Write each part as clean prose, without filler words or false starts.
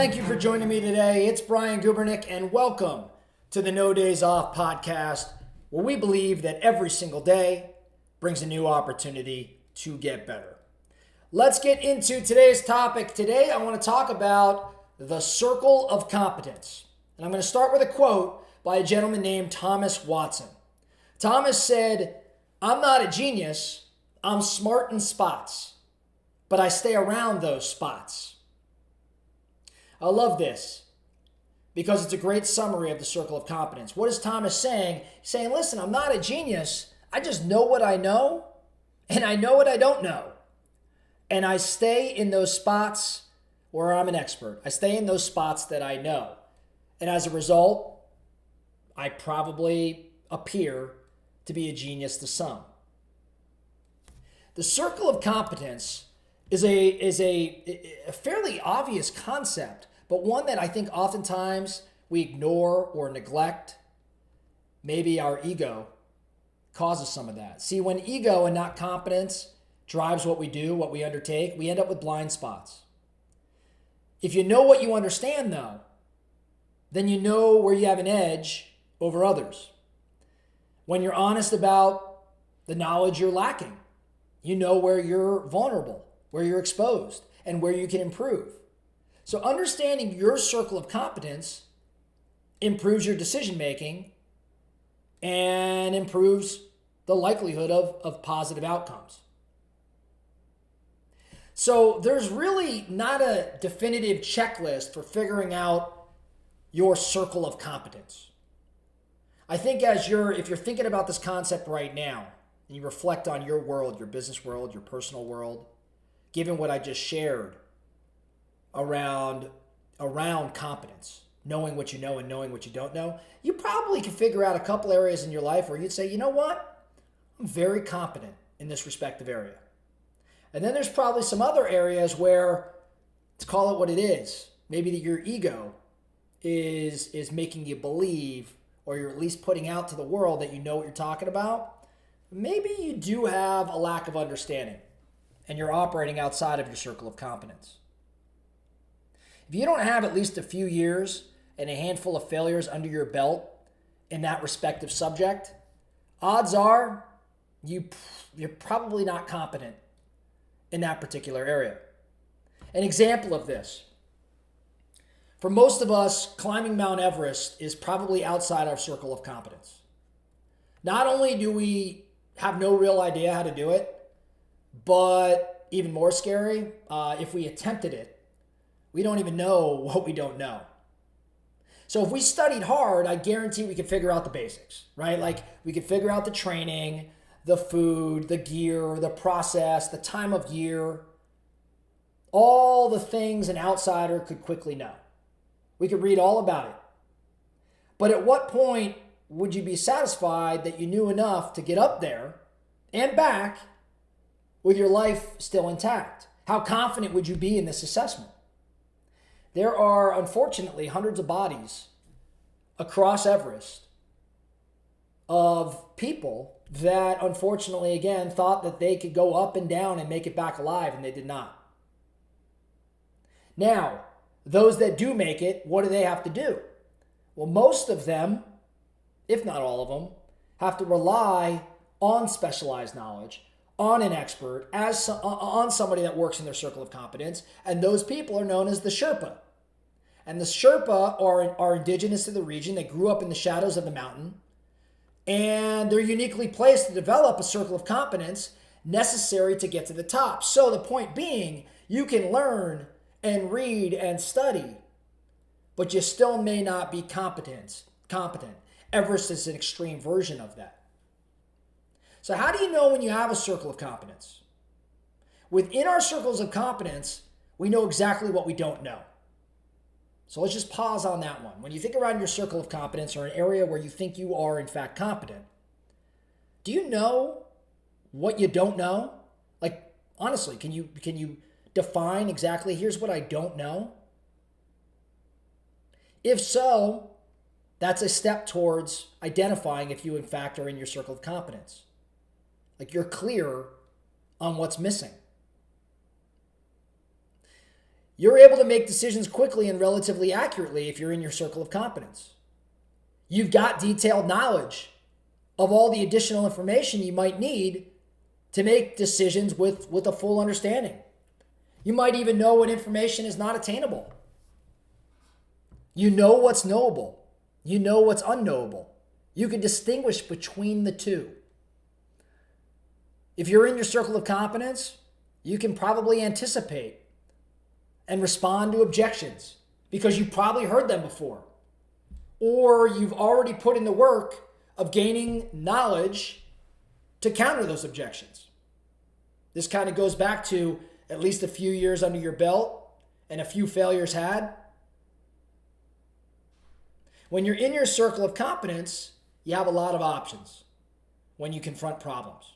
Thank you for joining me today. It's Brian Gubernick, and welcome to the No Days Off podcast, where we believe that every single day brings a new opportunity to get better. Let's get into today's topic. Today, I want to talk about the circle of competence. And I'm going to start with a quote by a gentleman named Thomas Watson. Thomas said, "I'm not a genius. I'm smart in spots, but I stay around those spots." I love this because it's a great summary of the circle of competence. What is Thomas saying? He's saying, listen, I'm not a genius. I just know what I know, and I know what I don't know. And I stay in those spots where I'm an expert. I stay in those spots that I know. And as a result, I probably appear to be a genius to some. The circle of competence is a fairly obvious concept, but one that I think oftentimes we ignore or neglect. Maybe our ego causes some of that. See, when ego and not competence drives what we do, what we undertake, we end up with blind spots. If you know what you understand, though, then you know where you have an edge over others. When you're honest about the knowledge you're lacking, you know where you're vulnerable, where you're exposed, and where you can improve. So understanding your circle of competence improves your decision making and improves the likelihood of positive outcomes. So there's really not a definitive checklist for figuring out your circle of competence. I think if you're thinking about this concept right now, and you reflect on your world, your business world, your personal world, given what I just shared around competence, knowing what you know and knowing what you don't know, you probably can figure out a couple areas in your life where you'd say, you know what? I'm very competent in this respective area. And then there's probably some other areas where, let's call it what it is, maybe that your ego is making you believe, or you're at least putting out to the world that you know what you're talking about. Maybe you do have a lack of understanding and you're operating outside of your circle of competence. If you don't have at least a few years and a handful of failures under your belt in that respective subject, odds are you're probably not competent in that particular area. An example of this: for most of us, climbing Mount Everest is probably outside our circle of competence. Not only do we have no real idea how to do it, but even more scary, if we attempted it, we don't even know what we don't know. So if we studied hard, I guarantee we could figure out the basics, right? Like we could figure out the training, the food, the gear, the process, the time of year, all the things an outsider could quickly know. We could read all about it. But at what point would you be satisfied that you knew enough to get up there and back with your life still intact? How confident would you be in this assessment? There are, unfortunately, hundreds of bodies across Everest of people that, unfortunately, again, thought that they could go up and down and make it back alive, and they did not. Now, those that do make it, what do they have to do? Well, most of them, if not all of them, have to rely on specialized knowledge, on an expert, on somebody that works in their circle of competence, and those people are known as the Sherpa. And the Sherpa are indigenous to the region. They grew up in the shadows of the mountain, and they're uniquely placed to develop a circle of competence necessary to get to the top. So the point being, you can learn and read and study, but you still may not be competent. Everest is an extreme version of that. So how do you know when you have a circle of competence? Within our circles of competence, we know exactly what we don't know. So let's just pause on that one. When you think around your circle of competence or an area where you think you are in fact competent, do you know what you don't know? Like, honestly, can you define exactly, here's what I don't know? If so, that's a step towards identifying if you in fact are in your circle of competence. Like you're clear on what's missing. You're able to make decisions quickly and relatively accurately if you're in your circle of competence. You've got detailed knowledge of all the additional information you might need to make decisions with a full understanding. You might even know what information is not attainable. You know what's knowable. You know what's unknowable. You can distinguish between the two. If you're in your circle of competence, you can probably anticipate and respond to objections because you've probably heard them before. Or you've already put in the work of gaining knowledge to counter those objections. This kind of goes back to at least a few years under your belt and a few failures had. When you're in your circle of competence, you have a lot of options when you confront problems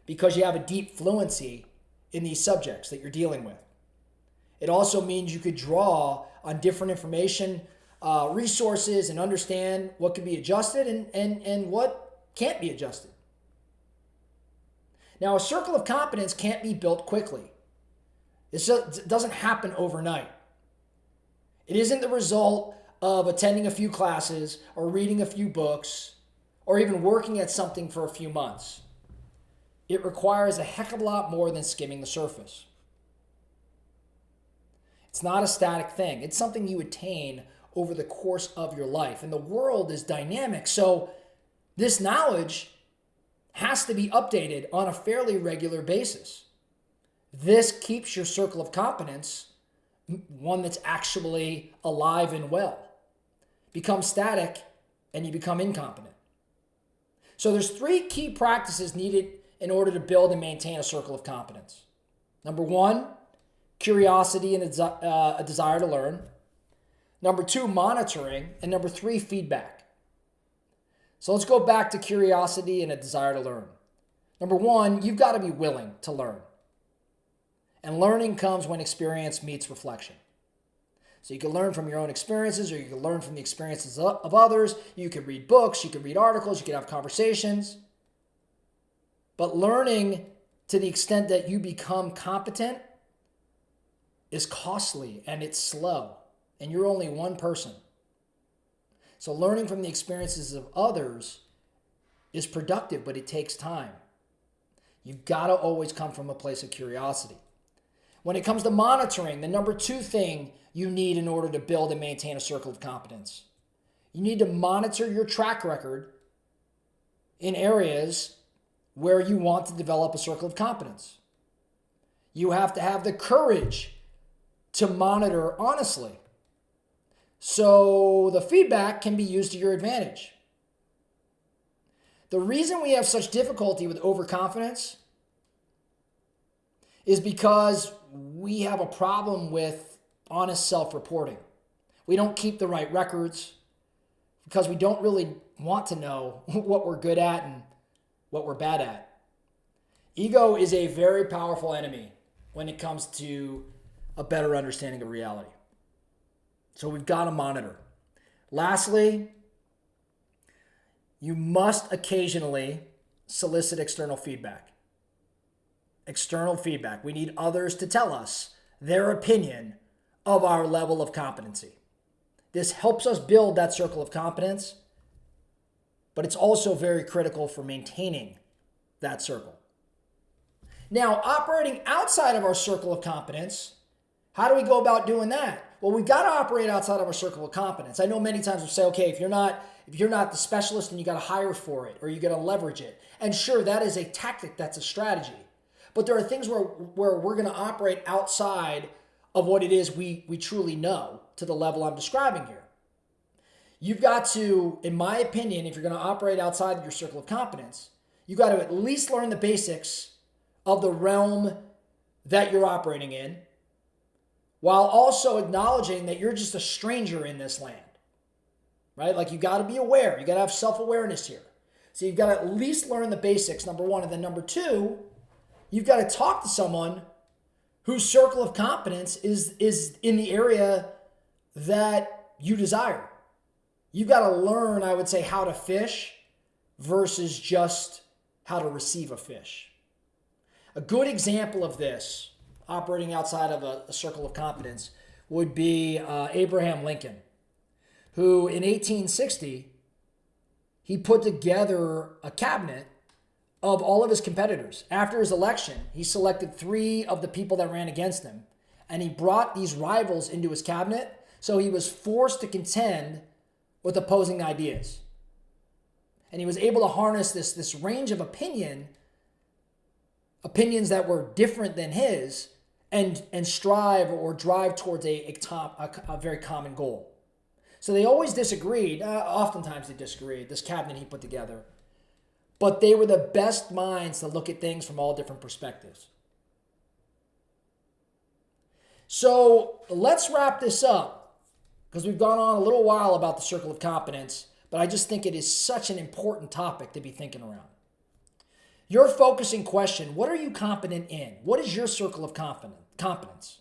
because you have a deep fluency in these subjects that you're dealing with. It also means you could draw on different information, resources, and understand what can be adjusted and what can't be adjusted. Now, a circle of competence can't be built quickly. It doesn't happen overnight. It isn't the result of attending a few classes or reading a few books or even working at something for a few months. It requires a heck of a lot more than skimming the surface. It's not a static thing. It's something you attain over the course of your life. And the world is dynamic, so this knowledge has to be updated on a fairly regular basis. This keeps your circle of competence one that's actually alive and well. Become static and you become incompetent. So there's 3 key practices needed in order to build and maintain a circle of competence. Number 1, curiosity and a desire to learn. Number 2, monitoring. And number 3, feedback. So let's go back to curiosity and a desire to learn. Number 1, you've got to be willing to learn. And learning comes when experience meets reflection. So you can learn from your own experiences or you can learn from the experiences of others. You can read books, you can read articles, you can have conversations. But learning to the extent that you become competent is costly and it's slow. And you're only one person. So learning from the experiences of others is productive, but it takes time. You've got to always come from a place of curiosity. When it comes to monitoring, the number 2 thing you need in order to build and maintain a circle of competence, you need to monitor your track record in areas where you want to develop a circle of competence. You have to have the courage to monitor honestly. So the feedback can be used to your advantage. The reason we have such difficulty with overconfidence is because we have a problem with honest self-reporting. We don't keep the right records because we don't really want to know what we're good at and what we're bad at. Ego is a very powerful enemy when it comes to a better understanding of reality. So we've got to monitor. Lastly, you must occasionally solicit external feedback. External feedback. We need others to tell us their opinion of our level of competency. This helps us build that circle of competence, but it's also very critical for maintaining that circle. Now, operating outside of our circle of competence, how do we go about doing that? Well, we've got to operate outside of our circle of competence. I know many times we say, okay, if you're not the specialist, then you got to hire for it or you got to leverage it. And sure, that is a tactic, that's a strategy. But there are things where we're going to operate outside of what it is we truly know to the level I'm describing here. You've got to, in my opinion, if you're going to operate outside of your circle of competence, you've got to at least learn the basics of the realm that you're operating in, while also acknowledging that you're just a stranger in this land, right? Like you got to be aware. You got to have self-awareness here. So you've got to at least learn the basics, number 1. And then number 2, you've got to talk to someone whose circle of competence is in the area that you desire. You've got to learn, I would say, how to fish versus just how to receive a fish. A good example of this operating outside of a circle of competence would be Abraham Lincoln, who in 1860, he put together a cabinet of all of his competitors. After his election, he selected 3 of the people that ran against him, and he brought these rivals into his cabinet, so he was forced to contend with opposing ideas. And he was able to harness this range of opinions that were different than his, and strive or drive towards a very common goal. So they always disagreed. Oftentimes they disagreed, this cabinet he put together. But they were the best minds to look at things from all different perspectives. So let's wrap this up, because we've gone on a little while about the circle of competence, but I just think it is such an important topic to be thinking around. Your focusing question: what are you competent in? What is your circle of competence?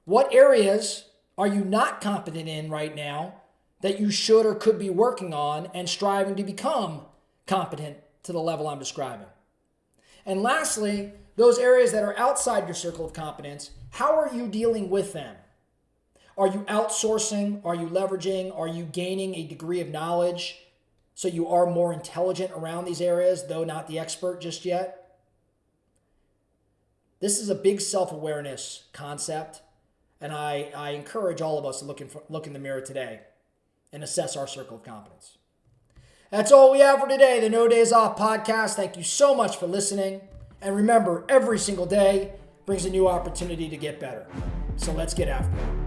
What areas are you not competent in right now that you should or could be working on and striving to become competent to the level I'm describing? And lastly, those areas that are outside your circle of competence, how are you dealing with them? Are you outsourcing? Are you leveraging? Are you gaining a degree of knowledge so you are more intelligent around these areas, though not the expert just yet? This is a big self-awareness concept, and I encourage all of us to look in the mirror today and assess our circle of competence. That's all we have for today, the No Days Off podcast. Thank you so much for listening. And remember, every single day brings a new opportunity to get better. So let's get after it.